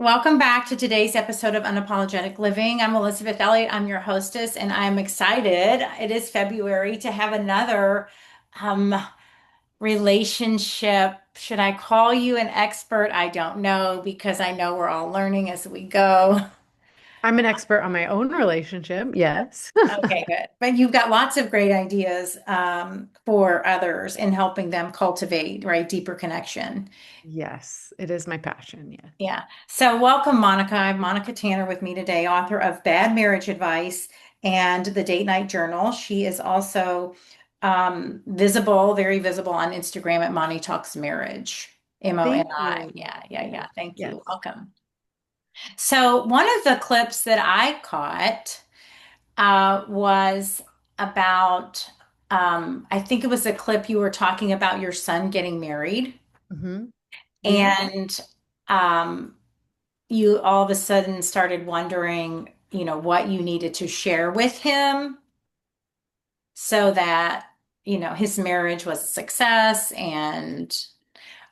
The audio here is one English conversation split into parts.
Welcome back to today's episode of Unapologetic Living. I'm Elizabeth Elliott. I'm your hostess, and I'm excited. It is February to have another um, relationship. Should I call you an expert? I don't know because I know we're all learning as we go. I'm an expert on my own relationship. Yes. Okay, good. But you've got lots of great ideas for others in helping them cultivate, right, deeper connection. Yes, it is my passion. Yes. Yeah. So welcome, Monica. I have Monica Tanner with me today, author of Bad Marriage Advice and the Date Night Journal. She is also visible, very visible on Instagram at Monty Talks Marriage. Thank Moni. you. Yeah, yeah, Yes. yeah. Thank Yes. you. Welcome. So one of the clips that I caught was about, I think it was a clip you were talking about your son getting married. Yeah. And um, you all of a sudden started wondering, what you needed to share with him so that, his marriage was a success. And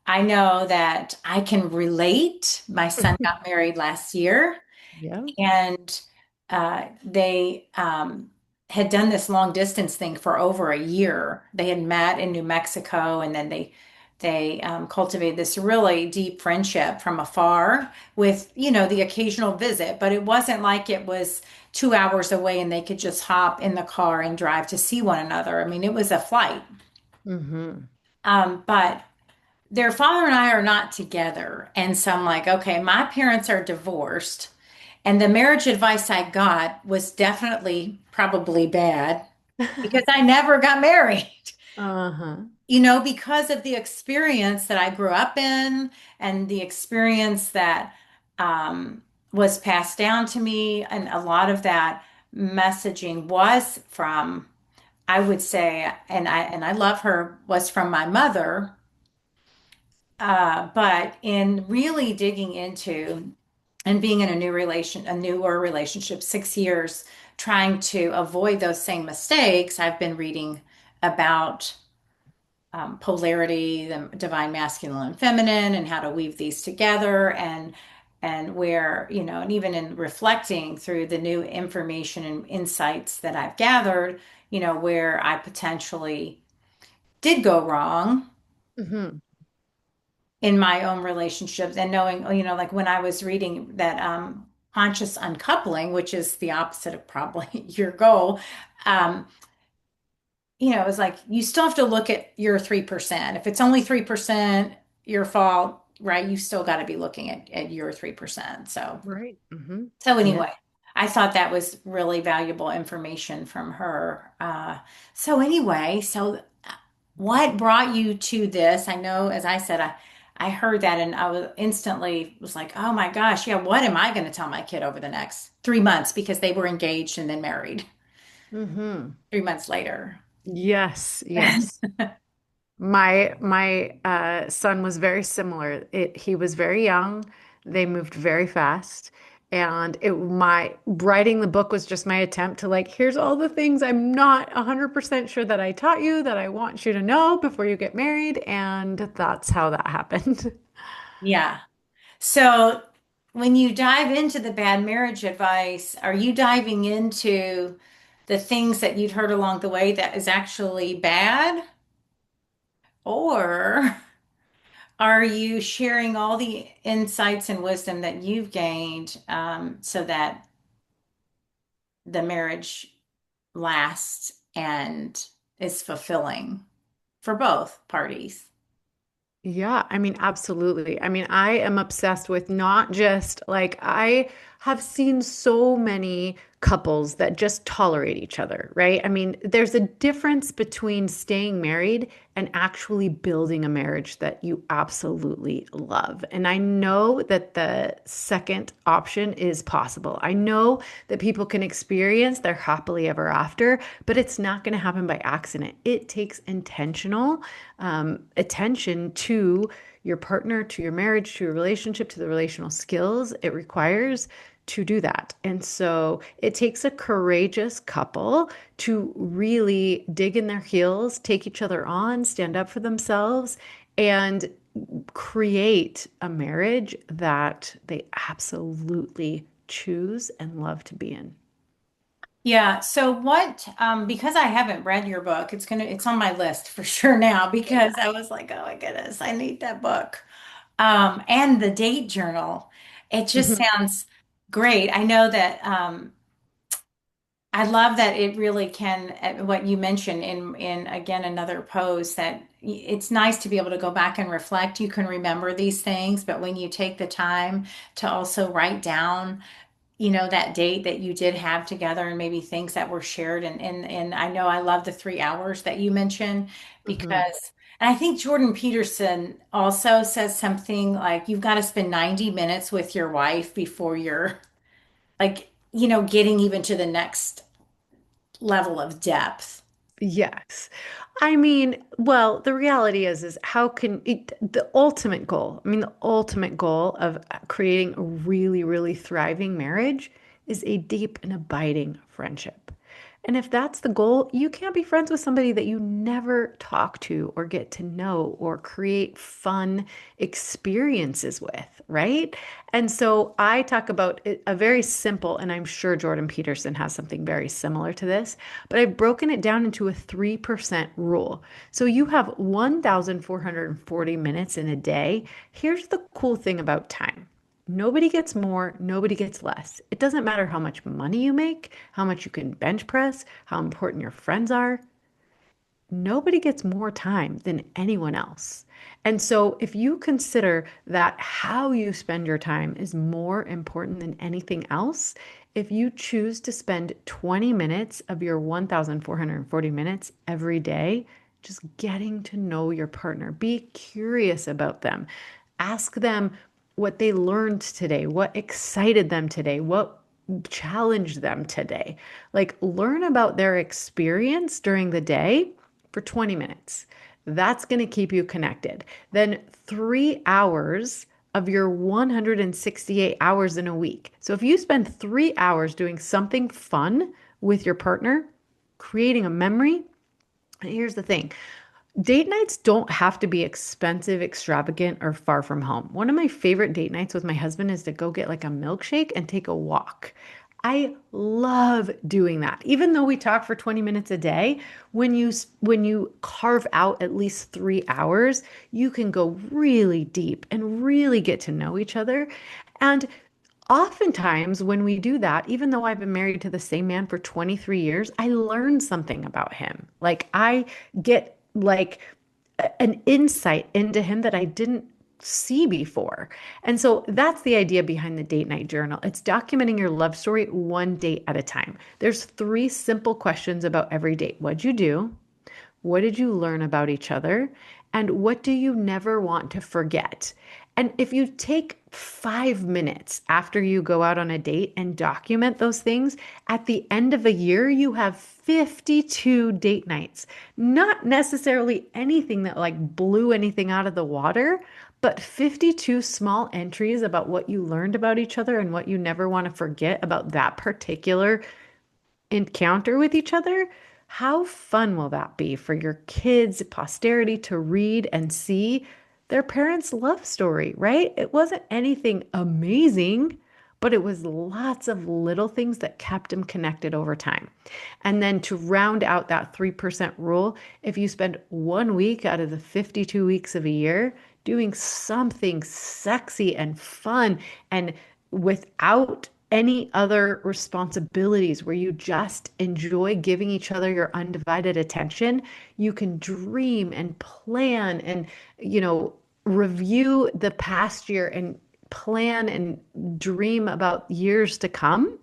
I know that I can relate. My son got married last year, Yeah. and they had done this long distance thing for over a year. They had met in New Mexico, and then they cultivated this really deep friendship from afar with the occasional visit. But it wasn't like it was 2 hours away and they could just hop in the car and drive to see one another. I mean, it was a flight. Hmm. But their father and I are not together. And so I'm like, okay, my parents are divorced. And the marriage advice I got was definitely probably bad because I never got married, Uh-huh. because of the experience that I grew up in and the experience that was passed down to me. And a lot of that messaging was from, I would say, and I love her, was from my mother. But in really digging into and being in a newer relationship, 6 years, trying to avoid those same mistakes, I've been reading about polarity, the divine masculine and feminine, and how to weave these together, and where, and even in reflecting through the new information and insights that I've gathered, where I potentially did go wrong Hmm. in my own relationships, and knowing, like when I was reading that conscious uncoupling, which is the opposite of probably your goal, um, it was like you still have to look at your 3%. If it's only 3% your fault, right, you still got to be looking at your 3%. So, Right. so Yeah. anyway, I thought that was really valuable information from her. So anyway, what brought you to this? I know, as I said, I heard that and I was like, oh my gosh, yeah, what am I going to tell my kid over the next 3 months? Because they were engaged and then married Hmm. 3 months later. Yes. Yes. My son was very similar. He was very young. They moved very fast. And my writing the book was just my attempt to like, here's all the things I'm not 100% sure that I taught you that I want you to know before you get married. And that's how that happened. Yeah. So when you dive into the bad marriage advice, are you diving into the things that you'd heard along the way that is actually bad? Or are you sharing all the insights and wisdom that you've gained so that the marriage lasts and is fulfilling for both parties? Yeah, I mean, absolutely. I mean, I am obsessed with not just like I have seen so many couples that just tolerate each other, right? I mean, there's a difference between staying married and actually building a marriage that you absolutely love. And I know that the second option is possible. I know that people can experience their happily ever after, but it's not going to happen by accident. It takes intentional attention to your partner, to your marriage, to your relationship, to the relational skills it requires to do that. And so it takes a courageous couple to really dig in their heels, take each other on, stand up for themselves, and create a marriage that they absolutely choose and love to be in. Yeah. So what, because I haven't read your book, it's on my list for sure now because I was like, oh my goodness, I need that book. And the date journal. It just Mhm. sounds great. I know that, I love that it really can, what you mentioned in again another post, that it's nice to be able to go back and reflect. You can remember these things, but when you take the time to also write down, that date that you did have together and maybe things that were shared, and I know I love the 3 hours that you mentioned Mhm. because, and I think Jordan Peterson also says something like you've got to spend 90 minutes with your wife before you're like, getting even to the next level of depth. Yes. I mean, well, the reality is how can it, the ultimate goal, I mean, the ultimate goal of creating a really, really thriving marriage is a deep and abiding friendship. And if that's the goal, you can't be friends with somebody that you never talk to or get to know or create fun experiences with, right? And so I talk about a very simple, and I'm sure Jordan Peterson has something very similar to this, but I've broken it down into a 3% rule. So you have 1,440 minutes in a day. Here's the cool thing about time. Nobody gets more, nobody gets less. It doesn't matter how much money you make, how much you can bench press, how important your friends are. Nobody gets more time than anyone else. And so, if you consider that how you spend your time is more important than anything else, if you choose to spend 20 minutes of your 1,440 minutes every day just getting to know your partner, be curious about them, ask them what they learned today, what excited them today, what challenged them today. Like, learn about their experience during the day for 20 minutes. That's going to keep you connected. Then 3 hours of your 168 hours in a week. So if you spend 3 hours doing something fun with your partner, creating a memory, and here's the thing, date nights don't have to be expensive, extravagant, or far from home. One of my favorite date nights with my husband is to go get like a milkshake and take a walk. I love doing that. Even though we talk for 20 minutes a day, when you carve out at least 3 hours, you can go really deep and really get to know each other. And oftentimes when we do that, even though I've been married to the same man for 23 years, I learn something about him. Like I get like an insight into him that I didn't see before. And so that's the idea behind the date night journal. It's documenting your love story one date at a time. There's three simple questions about every date. What'd you do? What did you learn about each other? And what do you never want to forget? And if you take 5 minutes after you go out on a date and document those things, at the end of a year, you have 52 date nights. Not necessarily anything that like blew anything out of the water, but 52 small entries about what you learned about each other and what you never want to forget about that particular encounter with each other. How fun will that be for your kids, posterity to read and see their parents' love story, right? It wasn't anything amazing, but it was lots of little things that kept them connected over time. And then to round out that 3% rule, if you spend 1 week out of the 52 weeks of a year doing something sexy and fun and without any other responsibilities where you just enjoy giving each other your undivided attention, you can dream and plan and, you know, review the past year and plan and dream about years to come.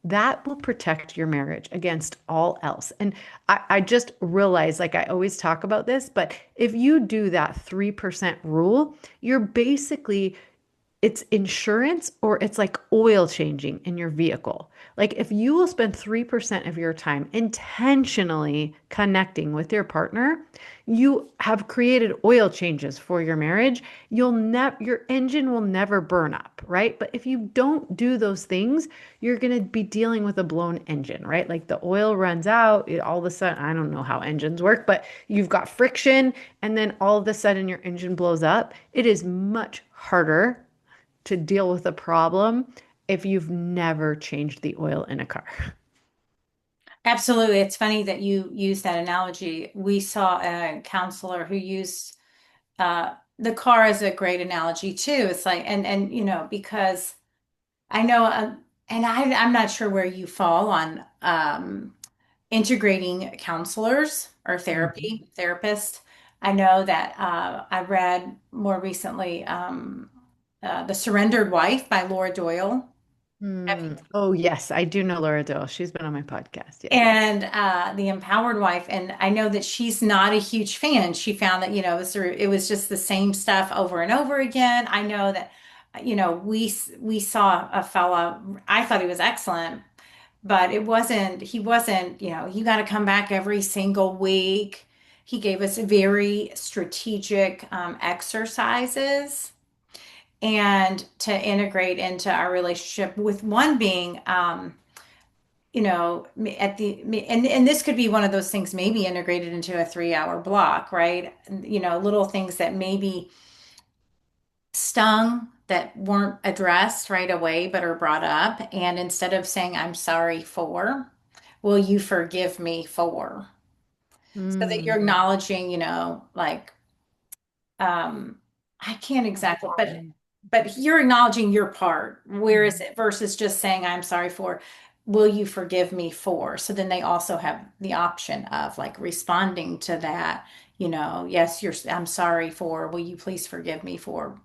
That will protect your marriage against all else. And I just realize, like I always talk about this, but if you do that 3% rule, you're basically it's insurance or it's like oil changing in your vehicle. Like if you will spend 3% of your time intentionally connecting with your partner, you have created oil changes for your marriage. Your engine will never burn up, right? But if you don't do those things, you're going to be dealing with a blown engine, right? Like the oil runs out, all of a sudden, I don't know how engines work, but you've got friction and then all of a sudden your engine blows up. It is much harder to deal with a problem if you've never changed the oil in a car. Absolutely. It's funny that you use that analogy. We saw a counselor who used the car as a great analogy too. It's like, and because I know, and I'm not sure where you fall on integrating counselors or Mhm. therapists. I know that I read more recently The Surrendered Wife by Laura Doyle. Oh, yes, I do know Laura Dole. She's been on my podcast. Yes. And The Empowered Wife. And I know that she's not a huge fan. She found that, it was just the same stuff over and over again. I know that, we saw a fella, I thought he was excellent, but he wasn't, you got to come back every single week. He gave us very strategic exercises and to integrate into our relationship, with one being, and this could be one of those things maybe integrated into a 3 hour block, right? Little things that maybe stung that weren't addressed right away but are brought up. And instead of saying, I'm sorry for, will you forgive me for? So that you're Mm. acknowledging, like, um I can't exactly, but you're acknowledging your part. Where is Mhm. it versus just saying I'm sorry for, will you forgive me for? So then they also have the option of like responding to that, yes, I'm sorry for, will you please forgive me for,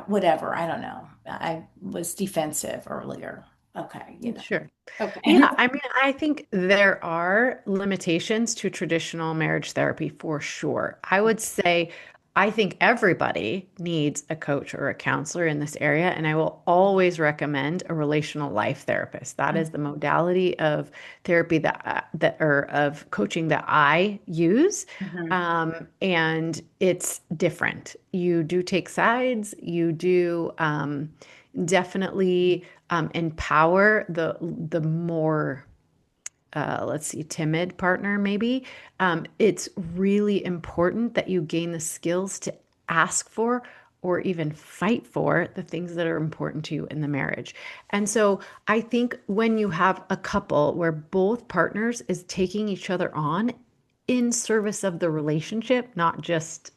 whatever. I don't know. I was defensive earlier. Okay, Sure. okay. Yeah, I mean, I think there are limitations to traditional marriage therapy for sure. I would say I think everybody needs a coach or a counselor in this area, and I will always recommend a relational life therapist. That is the modality of therapy that or of coaching that I use. Mhm. And it's different. You do take sides, you do definitely empower the more let's see, timid partner, maybe. It's really important that you gain the skills to ask for or even fight for the things that are important to you in the marriage. And so I think when you have a couple where both partners is taking each other on in service of the relationship, not just,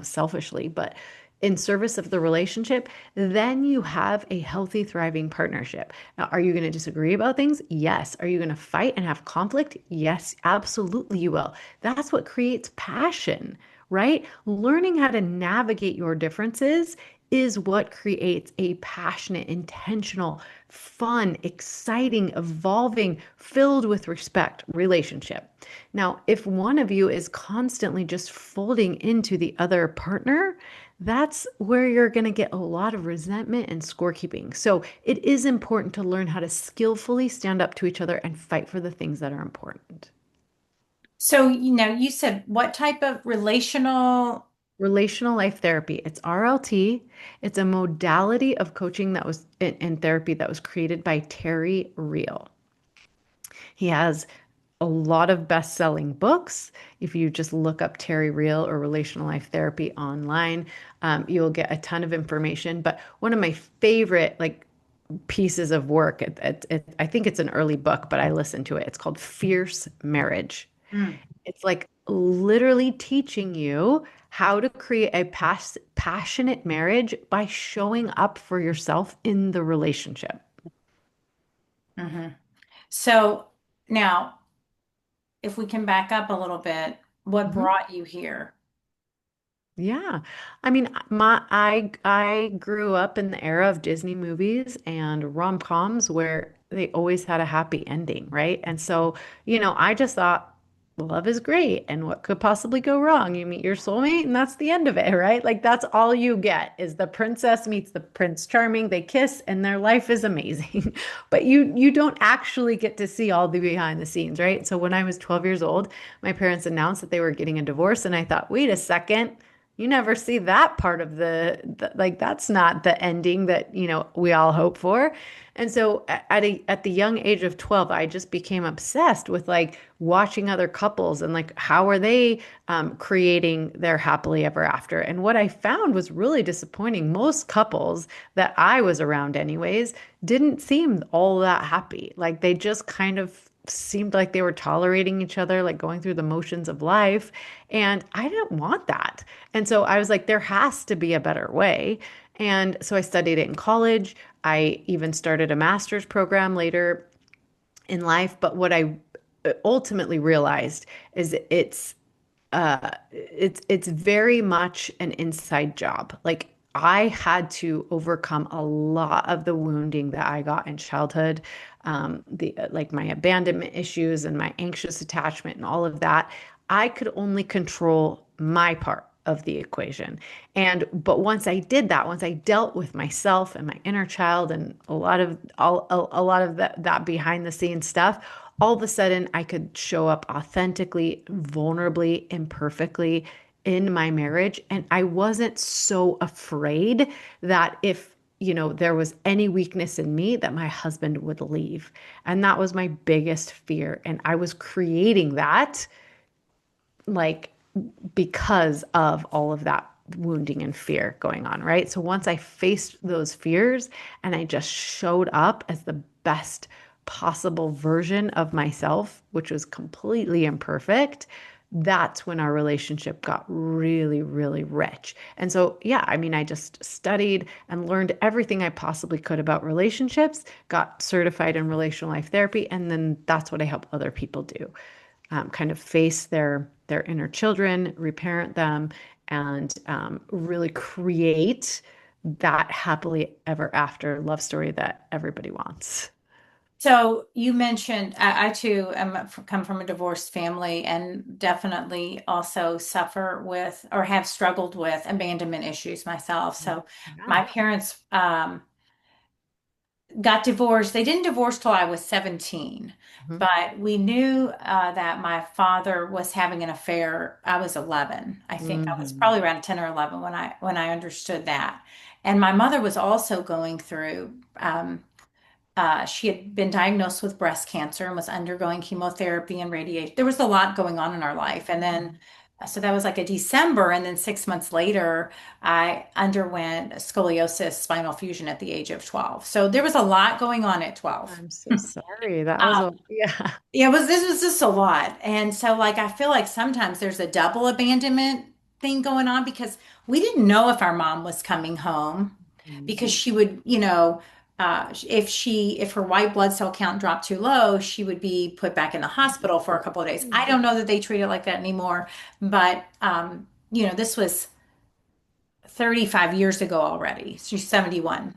selfishly, but in service of the relationship, then you have a healthy, thriving partnership. Now, are you going to disagree about things? Yes. Are you going to fight and have conflict? Yes, absolutely you will. That's what creates passion, right? Learning how to navigate your differences is what creates a passionate, intentional, fun, exciting, evolving, filled with respect relationship. Now, if one of you is constantly just folding into the other partner, that's where you're going to get a lot of resentment and scorekeeping. So it is important to learn how to skillfully stand up to each other and fight for the things that are important. So, you said what type of relational. Relational life therapy, it's RLT. It's a modality of coaching that was in therapy that was created by Terry Real. He has a lot of best-selling books. If you just look up Terry Real or relational life therapy online, you'll get a ton of information. But one of my favorite pieces of work, I think it's an early book, but I listened to it. It's called Fierce Marriage. Mm, It's like literally teaching you how to create a passionate marriage by showing up for yourself in the relationship. mhm. So now, if we can back up a little bit, what Mhm. brought you here? Yeah. I mean, I grew up in the era of Disney movies and rom-coms where they always had a happy ending, right? And so, I just thought love is great. And what could possibly go wrong? You meet your soulmate, and that's the end of it, right? Like that's all you get is the princess meets the Prince Charming. They kiss, and their life is amazing. But you don't actually get to see all the behind the scenes, right? So when I was 12 years old, my parents announced that they were getting a divorce, and I thought, wait a second. You never see that part of like that's not the ending that, we all hope for. And so at the young age of 12, I just became obsessed with like watching other couples and like how are they creating their happily ever after. And what I found was really disappointing. Most couples that I was around anyways didn't seem all that happy. Like they just kind of seemed like they were tolerating each other, like going through the motions of life. And I didn't want that. And so I was like, there has to be a better way. And so I studied it in college. I even started a master's program later in life. But what I ultimately realized is it's very much an inside job. Like I had to overcome a lot of the wounding that I got in childhood, the like my abandonment issues and my anxious attachment and all of that. I could only control my part of the equation. And but once I did that, once I dealt with myself and my inner child and a lot of that behind the scenes stuff, all of a sudden I could show up authentically, vulnerably, imperfectly in my marriage. And I wasn't so afraid that if, there was any weakness in me, that my husband would leave. And that was my biggest fear. And I was creating that like because of all of that wounding and fear going on, right? So once I faced those fears and I just showed up as the best possible version of myself, which was completely imperfect, that's when our relationship got really, really rich. And so, yeah, I mean, I just studied and learned everything I possibly could about relationships, got certified in relational life therapy, and then that's what I help other people do, kind of face their inner children, reparent them, and really create that happily ever after love story that everybody wants. So you mentioned I too come from a divorced family and definitely also suffer with or have struggled with abandonment issues myself. So Yeah. my parents got divorced. They didn't divorce till I was 17, Mhm. but we knew that my father was having an affair. I was 11. I think I was Mhm. probably around 10 or 11 when I understood that. And my mother was also going through she had been diagnosed with breast cancer and was undergoing chemotherapy and radiation. There was a lot going on in our life. And then, so that was like a December. And then 6 months later, I underwent scoliosis spinal fusion at the age of 12. So there was a lot going on at 12. I'm so sorry. That was Um, a, yeah. yeah, this was just a lot. And so like I feel like sometimes there's a double abandonment thing going on because we didn't know if our mom was coming home Mhm. because she would, if her white blood cell count dropped too low, she would be put back in the hospital for a couple of days. I don't know that they treat it like that anymore, but this was 35 years ago already. She's 71.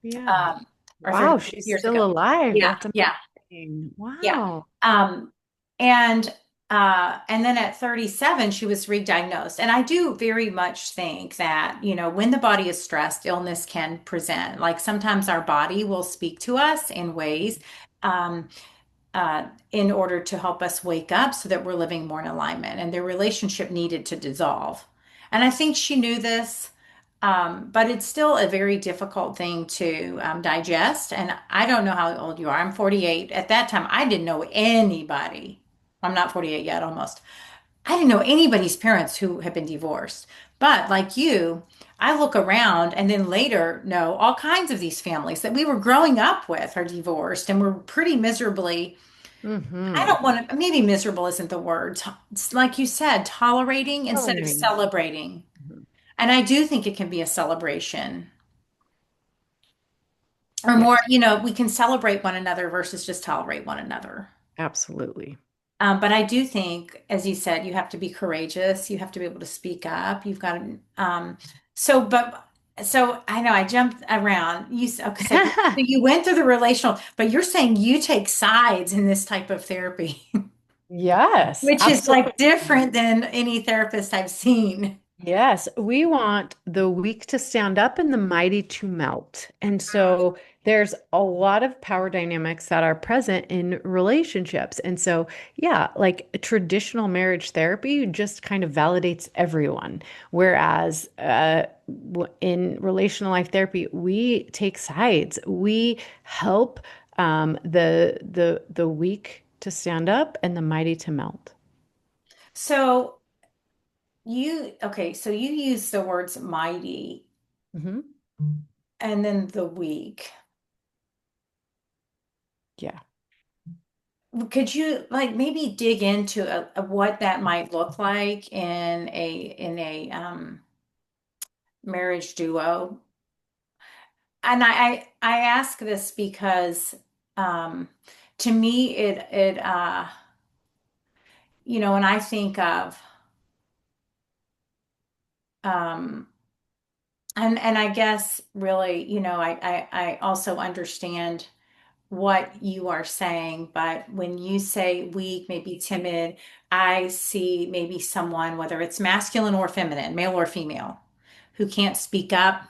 Yeah. Um, or Wow, 36 she's years ago. still alive. Yeah, That's yeah. amazing. Yeah. Wow. Um, and and then at 37, she was re-diagnosed. And I do very much think that, when the body is stressed, illness can present. Like sometimes our body will speak to us in ways um, in order to help us wake up so that we're living more in alignment. And their relationship needed to dissolve. And I think she knew this. But it's still a very difficult thing to digest. And I don't know how old you are. I'm 48. At that time, I didn't know anybody. I'm not 48 yet, almost. I didn't know anybody's parents who had been divorced. But like you, I look around and then later know all kinds of these families that we were growing up with are divorced and we're pretty miserably. I Mm-hmm. don't want to, maybe miserable isn't the word. It's like you said, tolerating instead of Tolerating. celebrating. Mhm. And I do think it can be a celebration. Or more, Yes, we can celebrate one another versus just tolerate one another. absolutely. But I do think, as you said, you have to be courageous. You have to be able to speak up. You've got to, so I know I jumped around. Okay, so you went through the relational, but you're saying you take sides in this type of therapy. Yes, which is like absolutely. different than any therapist I've seen. Yes, we want the weak to stand up and the mighty to melt. And so there's a lot of power dynamics that are present in relationships. And so, yeah, like traditional marriage therapy just kind of validates everyone. Whereas in relational life therapy, we take sides. We help the weak to stand up and the mighty to melt. So so you use the words mighty Hmm. and then the weak. Yeah. Could you like maybe dig into what that might look like in a marriage duo? And I ask this because um, to me when I think of um, and I guess really, I also understand what you are saying, but when you say weak, maybe timid, I see maybe someone, whether it's masculine or feminine, male or female, who can't speak up,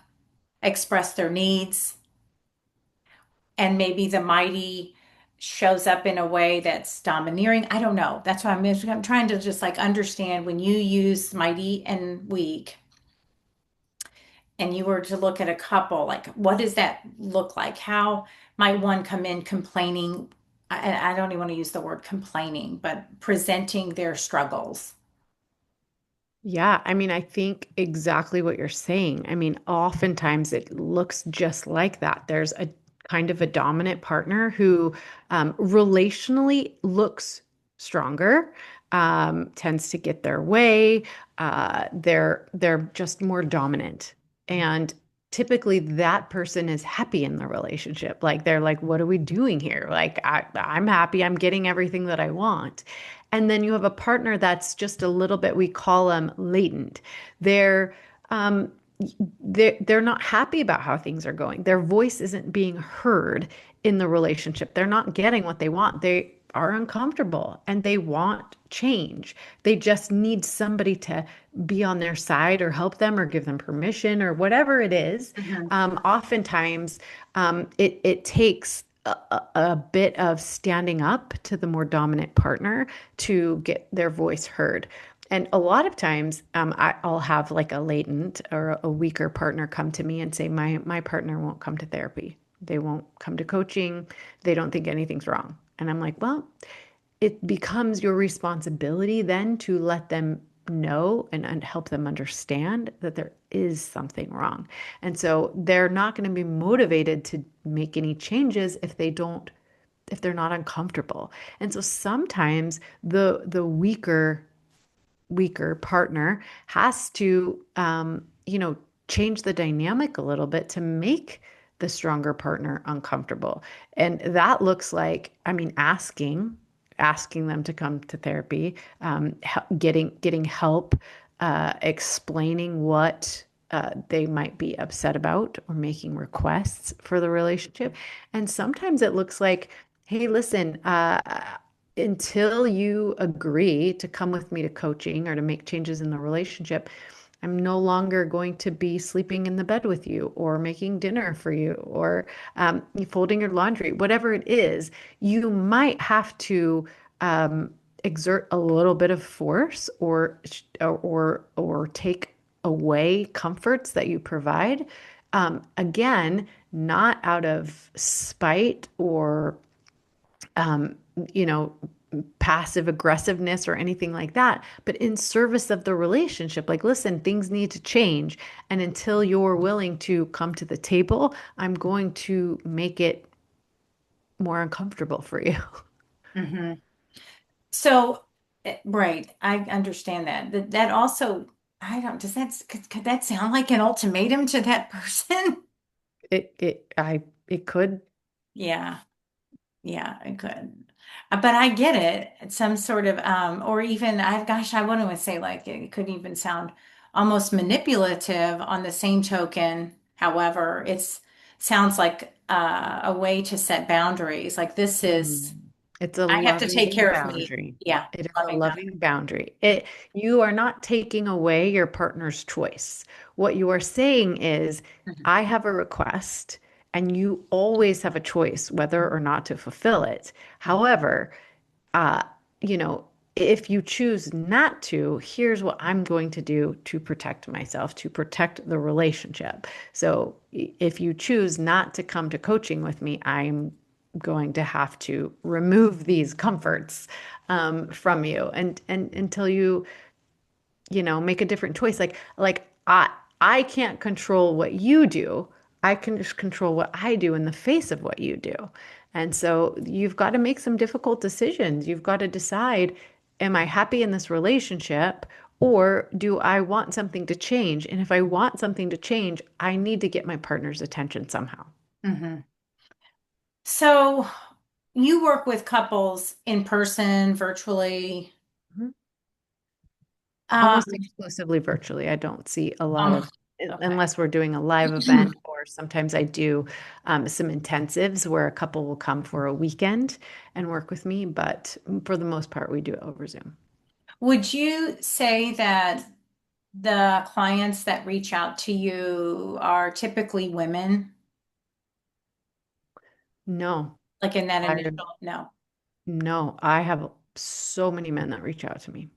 express their needs, and maybe the mighty shows up in a way that's domineering. I don't know. That's why I'm trying to just like understand when you use mighty and weak and you were to look at a couple, like what does that look like? How might one come in complaining? I don't even want to use the word complaining, but presenting their struggles. Yeah, I mean, I think exactly what you're saying. I mean, oftentimes it looks just like that. There's a kind of a dominant partner who relationally looks stronger, tends to get their way. They're just more dominant, and typically that person is happy in the relationship. Like they're like, "What are we doing here? Like I'm happy. I'm getting everything that I want." And then you have a partner that's just a little bit, we call them latent. They're um, they're not happy about how things are going. Their voice isn't being heard in the relationship. They're not getting what they want. They are uncomfortable and they want change. They just need somebody to be on their side or help them or give them permission or whatever it is. Mhm. Oftentimes, it takes a bit of standing up to the more dominant partner to get their voice heard. And a lot of times, I'll have like a latent or a weaker partner come to me and say, my partner won't come to therapy. They won't come to coaching. They don't think anything's wrong. And I'm like, well, it becomes your responsibility then to let them know and help them understand that there is something wrong. And so they're not going to be motivated to make any changes if they're not uncomfortable. And so sometimes the weaker partner has to change the dynamic a little bit to make the stronger partner uncomfortable. And that looks like, I mean, asking them to come to therapy, getting help, explaining what they might be upset about or making requests for the relationship. And sometimes it looks like, hey, listen, until you agree to come with me to coaching or to make changes in the relationship, I'm no longer going to be sleeping in the bed with you or making dinner for you or folding your laundry, whatever it is. You might have to um, exert a little bit of force or take away comforts that you provide. Again, not out of spite or um, you know, passive aggressiveness or anything like that, but in service of the relationship. Like, listen, things need to change. And until you're willing to come to the table, I'm going to make it more uncomfortable for you. Mhm. So, right, I understand that. That also, I don't, could that sound like an ultimatum to that person? It could. Yeah. Yeah, it could. But I get it. It's some sort of, or even, I wouldn't even say like it could even sound almost manipulative on the same token. However, sounds like a way to set boundaries. Like this is, Mhm. It's a I have to take loving care of me. boundary. Yeah, It is a loving loving boundary. You are not taking away your partner's choice. What you are saying is, boundary. I have a request, and you always have a choice whether or not to fulfill it. Mhm. However, uh, you know, if you choose not to, here's what I'm going to do to protect myself, to protect the relationship. So if you choose not to come to coaching with me, I'm going to have to remove these comforts from you and until you make a different choice. Like I can't control what you do. I can just control what I do in the face of what you do. And so you've got to make some difficult decisions. You've got to decide, am I happy in this relationship, or do I want something to change? And if I want something to change, I need to get my partner's attention somehow. Mhm. So you work with couples in person, virtually. Mhm. Um, Almost exclusively virtually. I don't see a lot um, of, okay. unless we're doing a live event, or sometimes I do some intensives where a couple will come for a weekend and work with me. But for the most part, we do it over Zoom. Would you say that the clients that reach out to you are typically women, No, like in that I initial? No. no, I have so many men that reach out to me.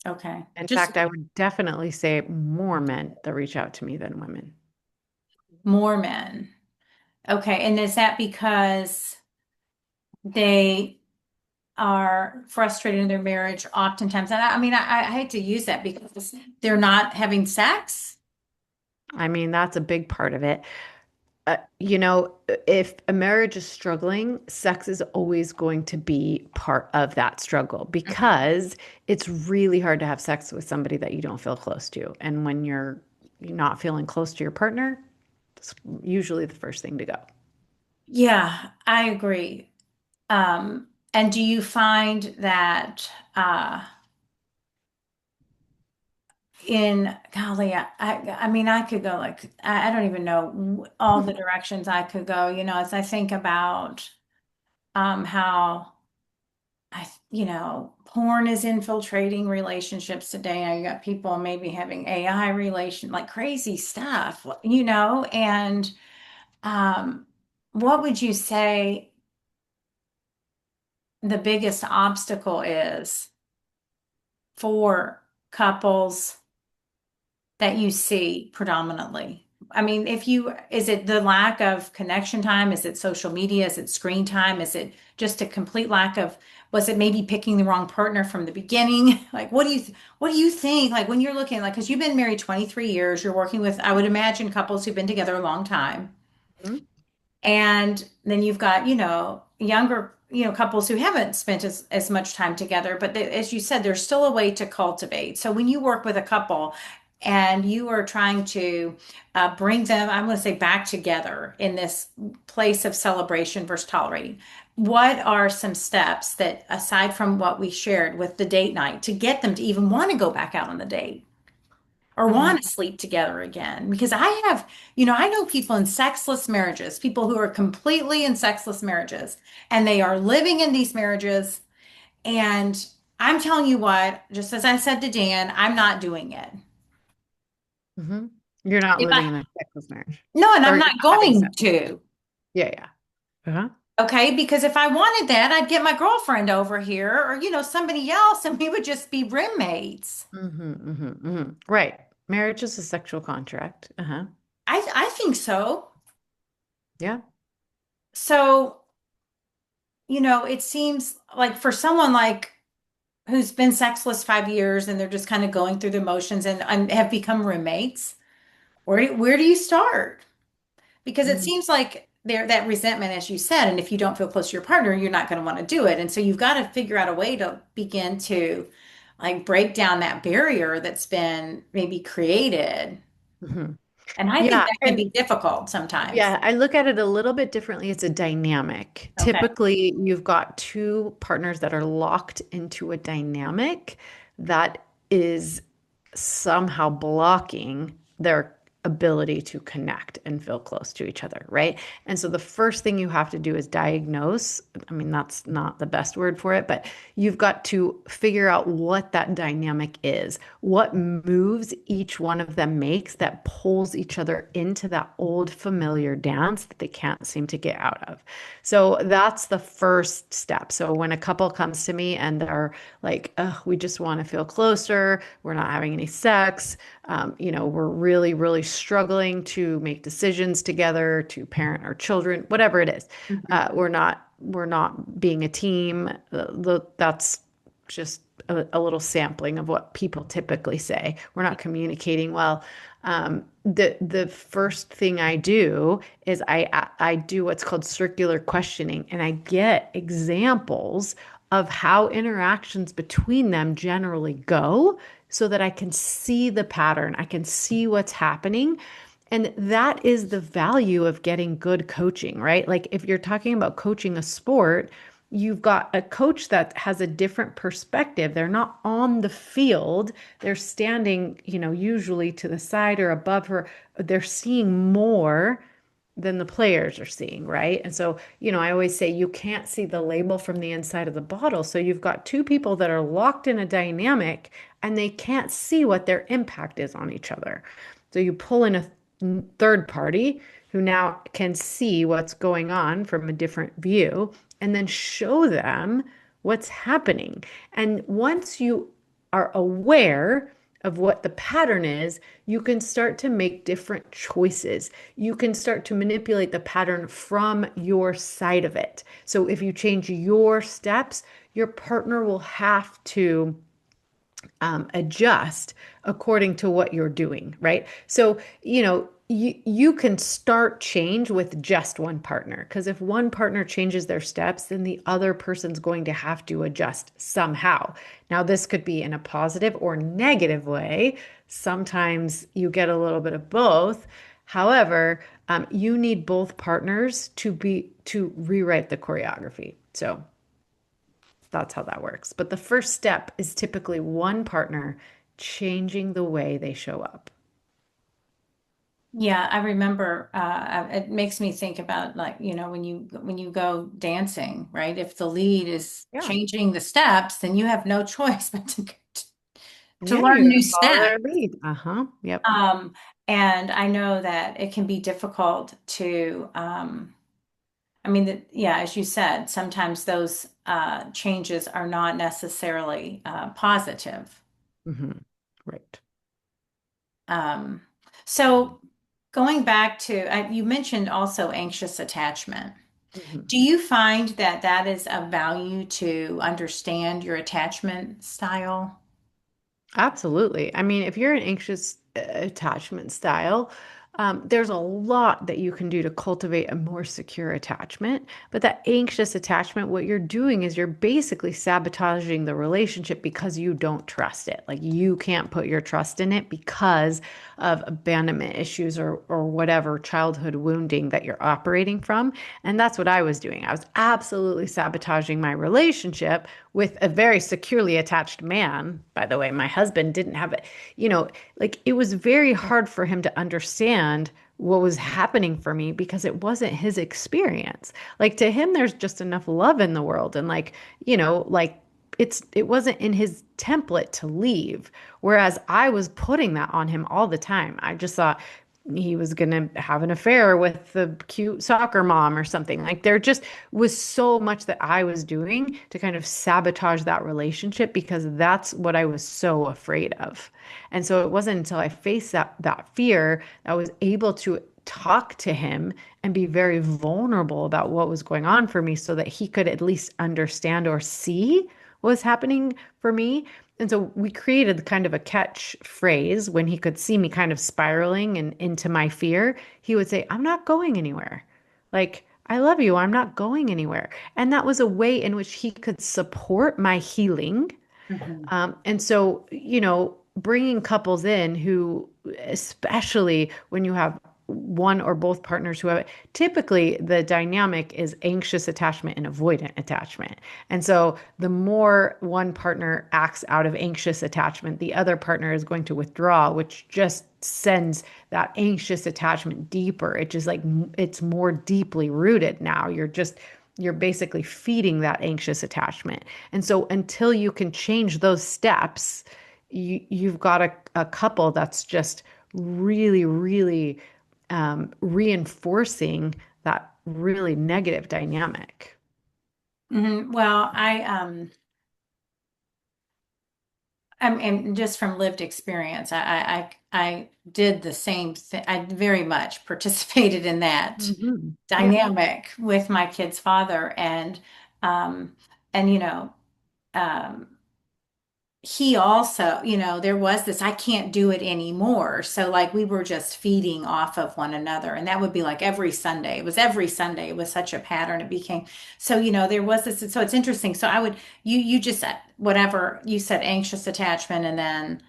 Okay. In Just fact, I would definitely say more men that reach out to me than women. more men. Okay. And is that because they are frustrated in their marriage oftentimes? And I mean, I hate to use that because they're not having sex. I mean, that's a big part of it. If a marriage is struggling, sex is always going to be part of that struggle Mhm. because it's really hard to have sex with somebody that you don't feel close to. And when you're not feeling close to your partner, it's usually the first thing to go. Yeah, I agree. And do you find that in golly, I mean, I could go like I don't even know all the directions I could go, as I think about how porn is infiltrating relationships today. I got people maybe having AI relation, like crazy stuff, and um, what would you say the biggest obstacle is for couples that you see predominantly? I mean, is it the lack of connection time? Is it social media? Is it screen time? Is it just a complete lack of, was it maybe picking the wrong partner from the beginning? Like, what do you think? Like when you're looking, like, because you've been married 23 years, you're working with, I would imagine, couples who've been together a long time. Mhm. And then you've got, younger, couples who haven't spent as much time together, but as you said, there's still a way to cultivate. So when you work with a couple and you are trying to bring them, I'm going to say back together in this place of celebration versus tolerating, what are some steps that, aside from what we shared with the date night, to get them to even want to go back out on the date? Or want to sleep together again. Because I know people in sexless marriages, people who are completely in sexless marriages, and they are living in these marriages. And I'm telling you what, just as I said to Dan, I'm not doing it. Hmm. You're not If living I, in a sexless marriage, no, and or I'm you're not not having going sex. to. Yeah, yeah. Uh-huh. Okay, because if I wanted that, I'd get my girlfriend over here or, somebody else, and we would just be roommates. Right. Marriage is a sexual contract. Uh-huh. I think so. Yeah. So, it seems like for someone like who's been sexless 5 years and they're just kind of going through the motions and have become roommates, where do you start? Because it Mm-hmm. seems like there that resentment, as you said, and if you don't feel close to your partner, you're not going to want to do it. And so you've got to figure out a way to begin to like break down that barrier that's been maybe created. And I think Yeah. that can And be difficult sometimes. yeah, I look at it a little bit differently. It's a dynamic. Okay. Typically, you've got two partners that are locked into a dynamic that is somehow blocking their ability to connect and feel close to each other, right? And so the first thing you have to do is diagnose. I mean, that's not the best word for it, but you've got to figure out what that dynamic is, what moves each one of them makes that pulls each other into that old familiar dance that they can't seem to get out of. So that's the first step. So when a couple comes to me and they're like, oh, we just want to feel closer, we're not having any sex, we're really, really struggling to make decisions together, to parent our children, whatever it is. Mhm. We're not being a team. That's just a little sampling of what people typically say. We're not communicating well. The first thing I do is I do what's called circular questioning, and I get examples of how interactions between them generally go so that I can see the pattern. I can see what's happening. And that is the value of getting good coaching, right? Like if you're talking about coaching a sport, you've got a coach that has a different perspective. They're not on the field. They're standing, usually to the side or above her. They're seeing more than the players are seeing, right? And so, I always say you can't see the label from the inside of the bottle. So you've got two people that are locked in a dynamic and they can't see what their impact is on each other. So you pull in a third party who now can see what's going on from a different view and then show them what's happening. And once you are aware of what the pattern is, you can start to make different choices. You can start to manipulate the pattern from your side of it. So if you change your steps, your partner will have to adjust according to what you're doing, right? So, you can start change with just one partner because if one partner changes their steps, then the other person's going to have to adjust somehow. Now, this could be in a positive or negative way. Sometimes you get a little bit of both. However, you need both partners to rewrite the choreography. So that's how that works. But the first step is typically one partner changing the way they show up. Yeah, I remember, it makes me think about like, when you go dancing, right? If the lead is Yeah. changing the steps, then you have no choice but to Yeah, learn you're new gonna follow steps. their lead. Uh-huh. Yep. Um, and I know that it can be difficult to, I mean, yeah, as you said, sometimes those changes are not necessarily positive. Hmm. Right. Um, so going back to, you mentioned also anxious attachment. Mhm. Do you find that that is of value to understand your attachment style? Absolutely. I mean, if you're an anxious attachment style, there's a lot that you can do to cultivate a more secure attachment. But that anxious attachment, what you're doing is you're basically sabotaging the relationship because you don't trust it. Like you can't put your trust in it because of abandonment issues or whatever childhood wounding that you're operating from. And that's what I was doing. I was absolutely sabotaging my relationship with a very securely attached man. By the way, my husband didn't have it, like it was very hard for him to understand what was happening for me because it wasn't his experience. Like to him, there's just enough love in the world. And like it wasn't in his template to leave. Whereas I was putting that on him all the time. I just thought he was going to have an affair with the cute soccer mom or something. Like there just was so much that I was doing to kind of sabotage that relationship because that's what I was so afraid of. And so it wasn't until I faced that fear that I was able to talk to him and be very vulnerable about what was going on for me so that he could at least understand or see what was happening for me. And so we created kind of a catch phrase when he could see me kind of spiraling and into my fear. He would say, I'm not going anywhere. Like, I love you. I'm not going anywhere. And that was a way in which he could support my healing. Mhm. And so, bringing couples in who, especially when you have one or both partners who have it, typically the dynamic is anxious attachment and avoidant attachment. And so the more one partner acts out of anxious attachment, the other partner is going to withdraw, which just sends that anxious attachment deeper. It just like it's more deeply rooted now. You're basically feeding that anxious attachment. And so until you can change those steps, you've got a couple that's just really, really reinforcing that really negative dynamic. Well, and just from lived experience, I did the same thing. I very much participated in that Mhm. Yeah. dynamic with my kid's father, um, and um, he also, there was this, I can't do it anymore. So like we were just feeding off of one another. And that would be like every Sunday. It was every Sunday. It was such a pattern. It became, so, there was this. So it's interesting. So you just said whatever you said, anxious attachment and then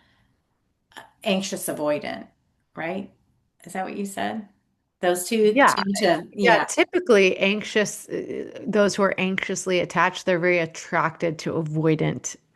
anxious avoidant, right? Is that what you said? Those two Yeah. tend to, Yeah. yeah. Typically, those who are anxiously attached, they're very attracted to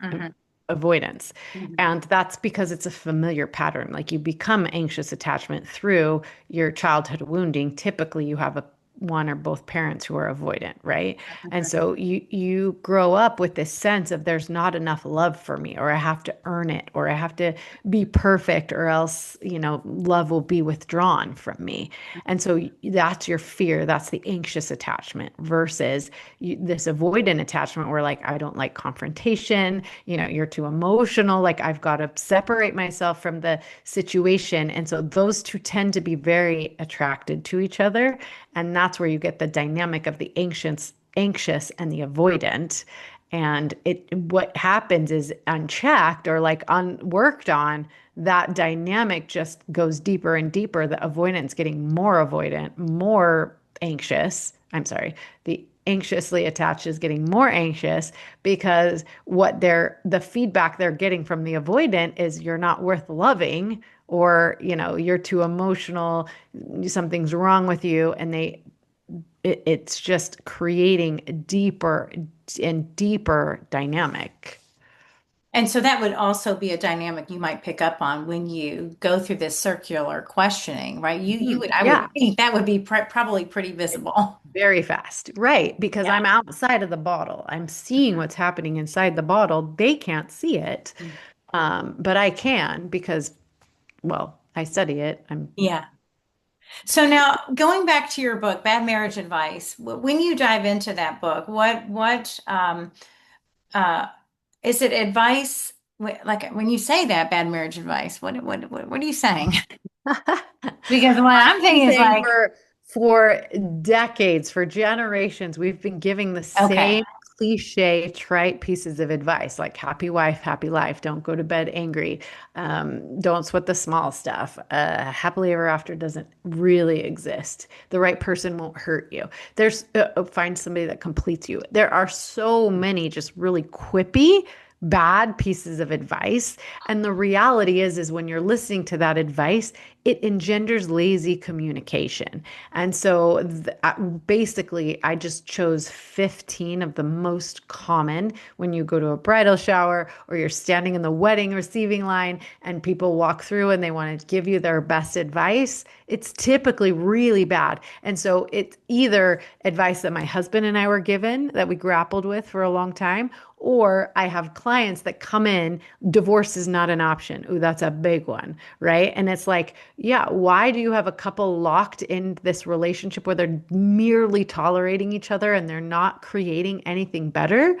Hmm. avoidance. Hmm. And that's because it's a familiar pattern. Like you become anxious attachment through your childhood wounding. Typically, you have a one or both parents who are avoidant, right? And Okay. so you grow up with this sense of there's not enough love for me, or I have to earn it, or I have to be perfect, or else, love will be withdrawn from me. And so that's your fear. That's the anxious attachment versus this avoidant attachment where, like, I don't like confrontation. You're too emotional. Like, I've got to separate myself from the situation. And so those two tend to be very attracted to each other. And that's where you get the dynamic of the anxious and the avoidant. And what happens is unchecked or like unworked on, that dynamic just goes deeper and deeper. The avoidance getting more avoidant, more anxious. I'm sorry, the anxiously attached is getting more anxious because the feedback they're getting from the avoidant is you're not worth loving, or you're too emotional, something's wrong with you, and it's just creating a deeper and deeper dynamic. And so that would also be a dynamic you might pick up on when you go through this circular questioning, right? You Mhm. would, I Yeah, would think that would be probably pretty visible. very fast. Right, because Yeah. I'm outside of the bottle. I'm seeing what's happening inside the bottle. They can't see it. But I can because, well, I study it. I'm Yeah. So now going back to your book, Bad Marriage Advice, when you dive into that book, uh, is it advice? Like when you say that bad marriage advice, what are you saying? Because what I'm I'm thinking is saying like, for decades, for generations, we've been giving the okay, same cliche, trite pieces of advice, like happy wife, happy life, don't go to bed angry, don't sweat the small stuff. Happily ever after doesn't really exist. The right person won't hurt you. Find somebody that completes you. There are so many just really quippy, bad pieces of advice. And the reality is when you're listening to that advice, it engenders lazy communication. And so basically, I just chose 15 of the most common when you go to a bridal shower or you're standing in the wedding receiving line and people walk through and they want to give you their best advice. It's typically really bad. And so it's either advice that my husband and I were given that we grappled with for a long time, or I have clients that come in, divorce is not an option. Ooh, that's a big one, right? And it's like, yeah, why do you have a couple locked in this relationship where they're merely tolerating each other and they're not creating anything better?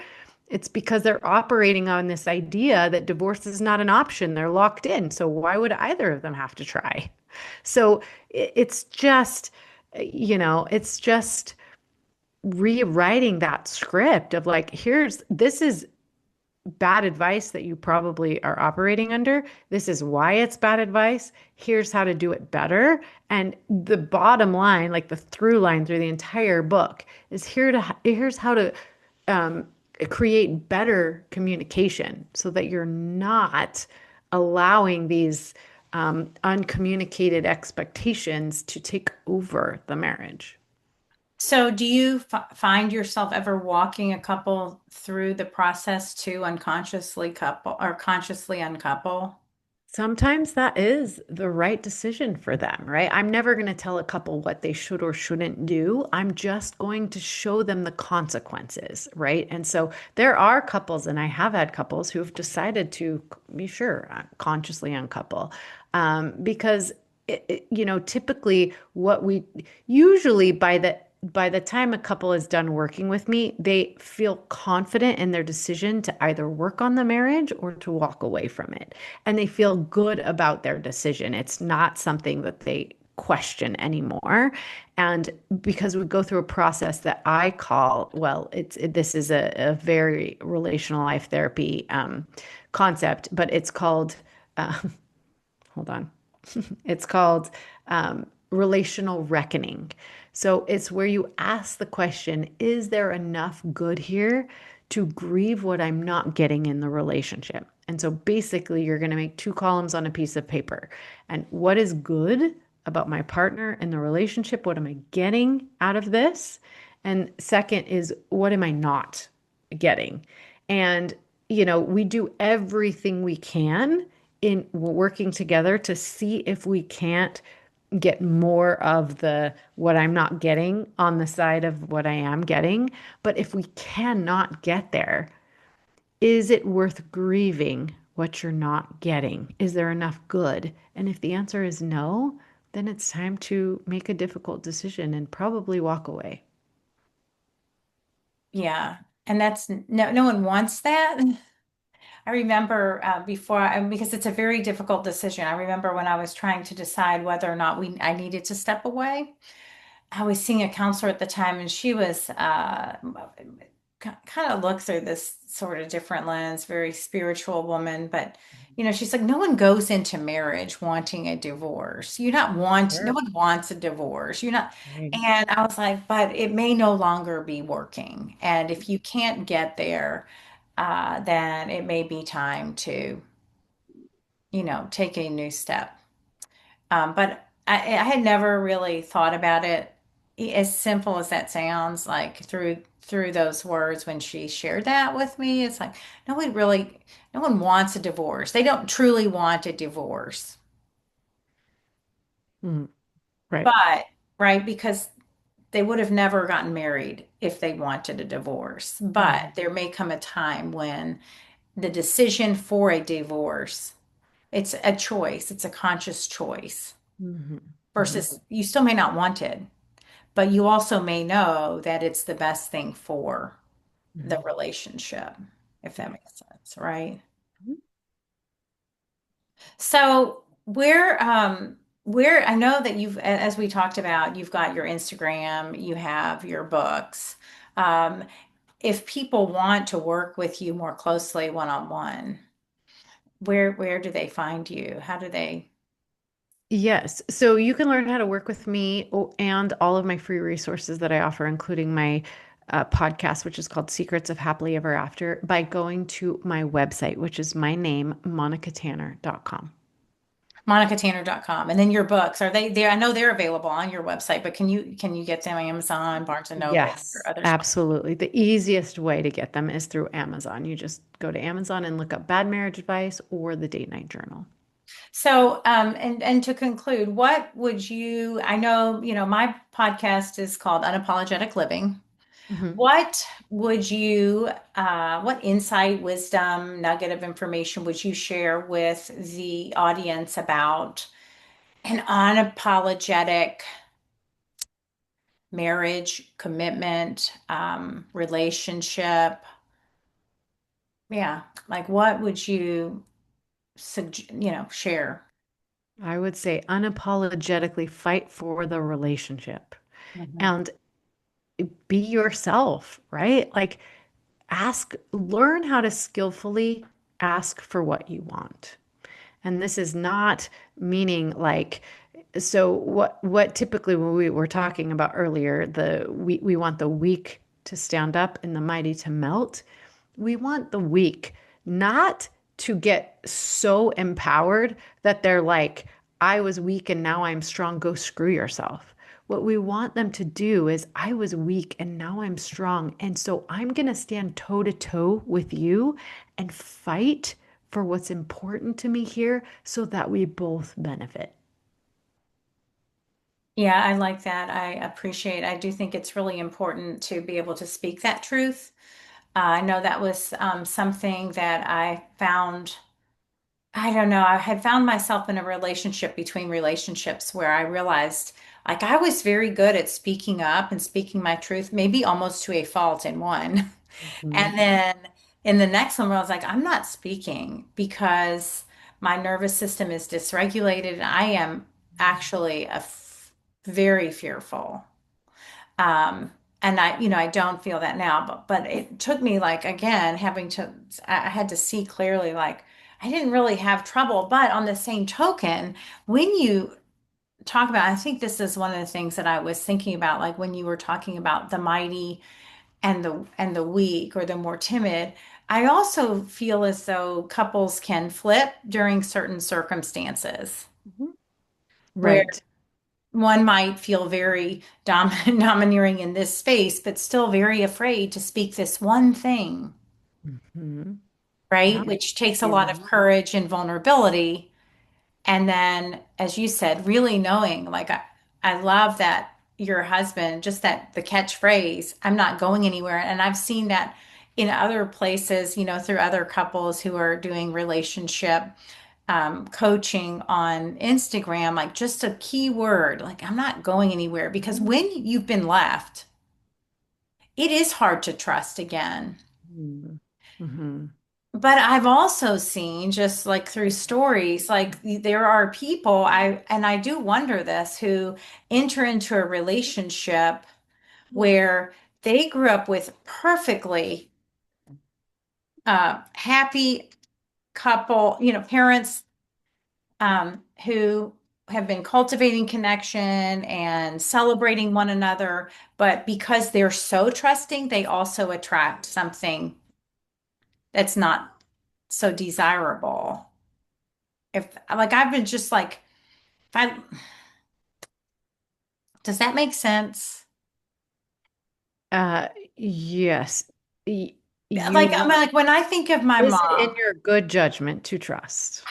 It's because they're operating on this idea that divorce is not an option. They're locked in. So why would either of them have to try? So it's just, it's just rewriting that script of like, this is bad advice that you probably are operating under. This is why it's bad advice. Here's how to do it better. And the bottom line, like the through line through the entire book, is here's how to um, create better communication so that you're not allowing these uncommunicated expectations to take over the marriage. so do you f find yourself ever walking a couple through the process to unconsciously couple or consciously uncouple? Sometimes that is the right decision for them, right? I'm never going to tell a couple what they should or shouldn't do. I'm just going to show them the consequences, right? And so there are couples, and I have had couples who have decided to be sure consciously uncouple, because typically what we usually by the time a couple is done working with me, they feel confident in their decision to either work on the marriage or to walk away from it. And they feel good about their decision. It's not something that they question anymore. And because we go through a process that I call, well, this is a very relational life therapy concept, but it's called, uh, hold on. It's called relational reckoning. So it's where you ask the question, is there enough good here to grieve what I'm not getting in the relationship? And so basically, you're going to make two columns on a piece of paper. And what is good about my partner and the relationship? What am I getting out of this? And second is, what am I not getting? And, we do everything we can in working together to see if we can't get more of the what I'm not getting on the side of what I am getting. But if we cannot get there, is it worth grieving what you're not getting? Is there enough good? And if the answer is no, then it's time to make a difficult decision and probably walk away. Yeah. And that's no one wants that. I remember because it's a very difficult decision. I remember when I was trying to decide whether or not I needed to step away. I was seeing a counselor at the time, and she was kind of looked through this sort of different lens, very spiritual woman. But she's like, no one goes into marriage wanting a divorce. No Sure. one wants a divorce. You're not. Right. And I was like, but it may no longer be working. And if you can't get there, then it may be time to, take a new step. But I had never really thought about it as simple as that sounds, like through those words when she shared that with me. It's like no one wants a divorce. They don't truly want a divorce. Mm, right. But right, because they would have never gotten married if they wanted a divorce. But Mhm. there may come a time when the decision for a divorce, it's a choice, it's a conscious choice Mhm. Mhm. versus you still may not want it. But you also may know that it's the best thing for the Mhm. relationship, if that Yeah. makes sense, right? So where I know that as we talked about, you've got your Instagram, you have your books. Um, if people want to work with you more closely one-on-one, where do they find you? How do they? Yes. So you can learn how to work with me and all of my free resources that I offer, including my podcast, which is called Secrets of Happily Ever After, by going to my website, which is my name, monicatanner.com. MonicaTanner.com. And then your books, are they there? I know they're available on your website, but can you get them on Amazon, Barnes and Noble, or Yes, other spots? absolutely. The easiest way to get them is through Amazon. You just go to Amazon and look up Bad Marriage Advice or the Date Night Journal. So, and to conclude, what would I know, my podcast is called Unapologetic Living. Mhm. What insight, wisdom, nugget of information would you share with the audience about an unapologetic marriage, commitment, relationship? Yeah, like what would you share? I would say unapologetically fight for the relationship Mhm. and be yourself, right? Like learn how to skillfully ask for what you want. And this is not meaning like, so what typically when we were talking about earlier, we want the weak to stand up and the mighty to melt. We want the weak not to get so empowered that they're like, I was weak and now I'm strong, go screw yourself. What we want them to do is, I was weak and now I'm strong. And so I'm going to stand toe to toe with you and fight for what's important to me here so that we both benefit. Yeah, I like that. I do think it's really important to be able to speak that truth. I know that was something that I found. I don't know. I had found myself in a relationship between relationships where I realized like I was very good at speaking up and speaking my truth, maybe almost to a fault in one. Mhm. And then in the next one, where I was like, I'm not speaking because my nervous system is dysregulated. And I am actually very fearful. And I don't feel that now, but it took me like again I had to see clearly like I didn't really have trouble. But on the same token, when you talk about, I think this is one of the things that I was thinking about, like when you were talking about the mighty and the weak or the more timid, I also feel as though couples can flip during certain circumstances Mhm. where Right. one might feel very domineering in this space, but still very afraid to speak this one thing, Hmm. Yeah. right? Which takes a Yeah. lot of courage and vulnerability. And then, as you said, really knowing, like, I love that your husband, just that the catchphrase, I'm not going anywhere. And I've seen that in other places, through other couples who are doing relationship coaching on Instagram, like just a key word, like, I'm not going anywhere. Because when you've been left, it is hard to trust again. Mm-hmm. Hmm. But I've also seen just like through stories, like there are people and I do wonder this, who enter into a relationship where they grew up with perfectly happy couple, parents who have been cultivating connection and celebrating one another, but because they're so trusting, they also attract something that's not so desirable. If like I've been just like if I does that make sense? Uh, yes. Y- Like I'm You, like when I think of my is it in mom, your good judgment to trust?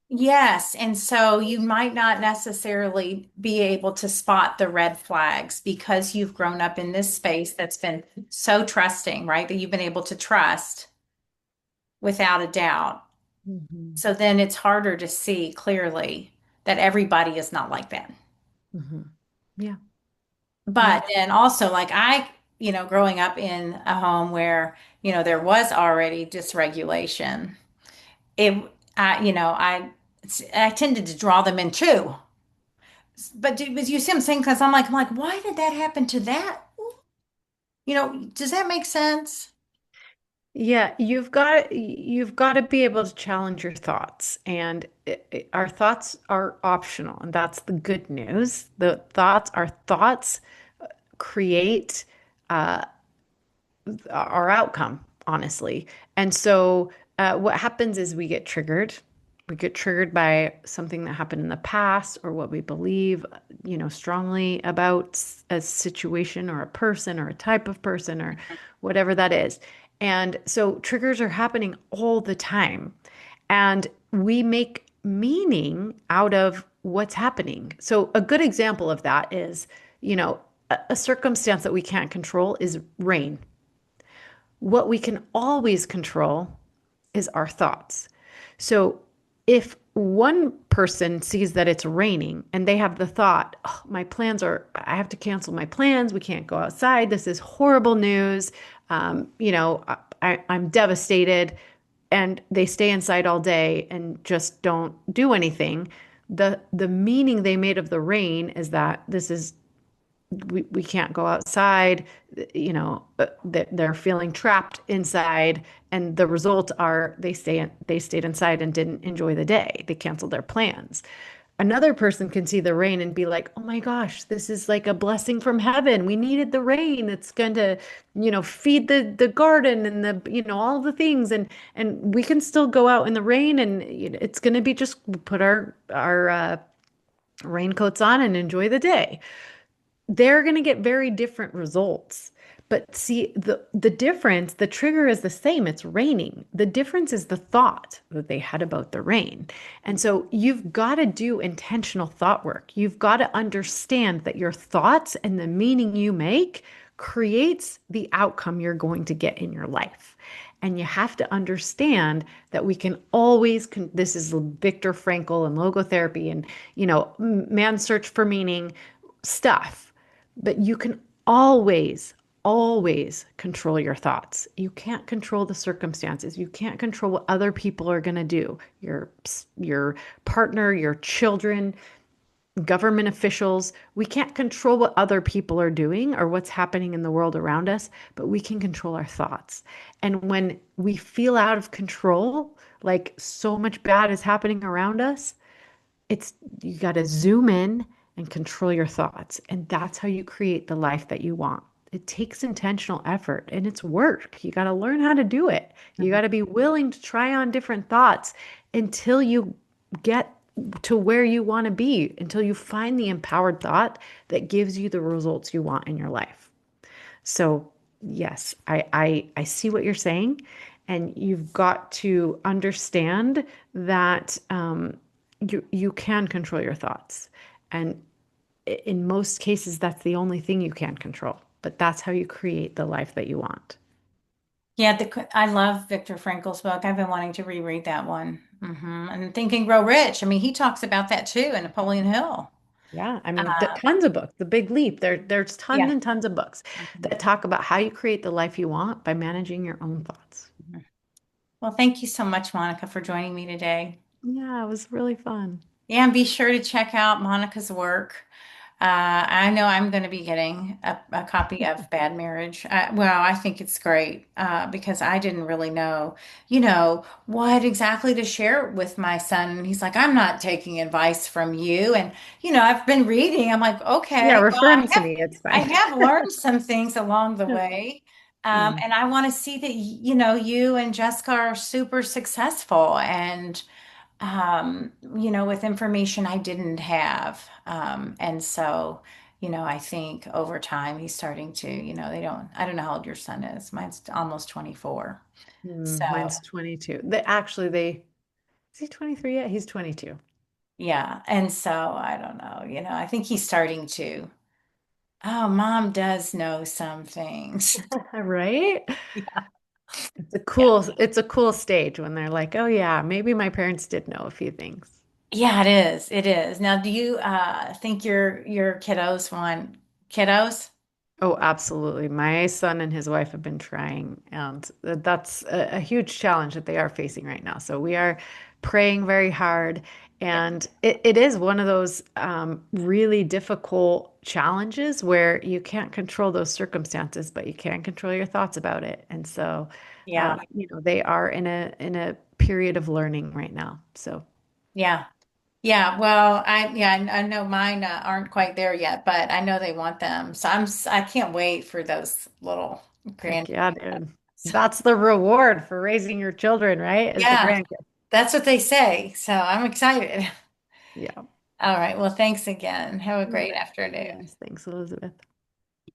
yes, and so you might not necessarily be able to spot the red flags because you've grown up in this space that's been so trusting, right? That you've been able to trust without a doubt. Hmm. So then it's harder to see clearly that everybody is not like that. Hmm. Yeah. Yeah. But then also, like growing up in a home where, there was already dysregulation, it, I tended to draw them in too. But you see what I'm saying? Because I'm like, why did that happen to that? Does that make sense? Yeah, you've got to be able to challenge your thoughts, and our thoughts are optional, and that's the good news. Our thoughts create our outcome, honestly. And so what happens is we get triggered. We get triggered by something that happened in the past or what we believe, strongly about a situation or a person or a type of person or whatever that is. And so triggers are happening all the time. And we make meaning out of what's happening. So a good example of that is, a circumstance that we can't control is rain. What we can always control is our thoughts. So if one person sees that it's raining and they have the thought, oh, I have to cancel my plans. We can't go outside. This is horrible news. I'm devastated. And they stay inside all day and just don't do anything. The meaning they made of the rain is that this is we can't go outside, they're feeling trapped inside, and the results are they stayed inside and didn't enjoy the day. They canceled their plans. Another person can see the rain and be like, oh my gosh, this is like a blessing from heaven. We needed the rain. It's going to, feed the garden and all the things. And we can still go out in the rain, and it's going to be just put our raincoats on and enjoy the day. They're going to get very different results But see, the difference, the trigger is the same. It's raining. The difference is the thought that they had about the rain. And so you've got to do intentional thought work. You've got to understand that your thoughts and the meaning you make creates the outcome you're going to get in your life. And you have to understand that we can always, this is Viktor Frankl and logotherapy and, man's search for meaning stuff. But you can always, always control your thoughts. You can't control the circumstances. You can't control what other people are going to do. Your partner, your children, government officials. We can't control what other people are doing or what's happening in the world around us, but we can control our thoughts. And when we feel out of control, like so much bad is happening around us, it's you got to zoom in and control your thoughts. And that's how you create the life that you want. It takes intentional effort and it's work. You got to learn how to do it. You got to be willing to try on different thoughts until you get to where you want to be, until you find the empowered thought that gives you the results you want in your life. So, yes, I see what you're saying, and you've got to understand that you can control your thoughts, and in most cases, that's the only thing you can control. But that's how you create the life that you want. Yeah, I love Viktor Frankl's book. I've been wanting to reread that one. And Think and Grow Rich. I mean, he talks about that too in Napoleon Hill. Yeah, I mean, Uh, tons of books. The Big Leap. There's tons yeah. and tons of books Mhm. that talk about how you create the life you want by managing your own thoughts. Mhm. Well, thank you so much, Monica, for joining me today. Yeah, it was really fun. Yeah, and be sure to check out Monica's work. I know I'm going to be getting a copy of Bad Marriage. Well, I think it's great because I didn't really know, what exactly to share with my son. And he's like, I'm not taking advice from you. And, I've been reading. I'm like, Yeah, okay, well, refer him to me. It's I fine. have learned some things along the Yeah. way. Mm. And I want to see that, you and Jessica are super successful and with information I didn't have. And so, I think over time he's starting to, I don't know how old your son is. Mine's almost 24. So, Mine's 22. They is he 23 yet? He's 22. yeah. And so I don't know, I think he's starting to, oh, mom does know some things. Right? Yeah. It's a cool stage when they're like, "Oh yeah, maybe my parents did know a few things." Yeah, it is. It is. Now, do you think your kiddos want kiddos? Oh, absolutely. My son and his wife have been trying, and that's a huge challenge that they are facing right now. So we are praying very hard, Yeah. and it is one of those really difficult challenges where you can't control those circumstances, but you can control your thoughts about it. And so, Yeah. they are in a period of learning right now. So Yeah. Yeah, well, I know mine aren't quite there yet, but I know they want them. So I can't wait for those little heck grand. yeah, dude. That's the reward for raising your children, right? Is the Yeah, grandkids. that's what they say. So I'm excited. Yeah. All right. Well, thanks again. Have a You great bet. afternoon. Yes, thanks, Elizabeth.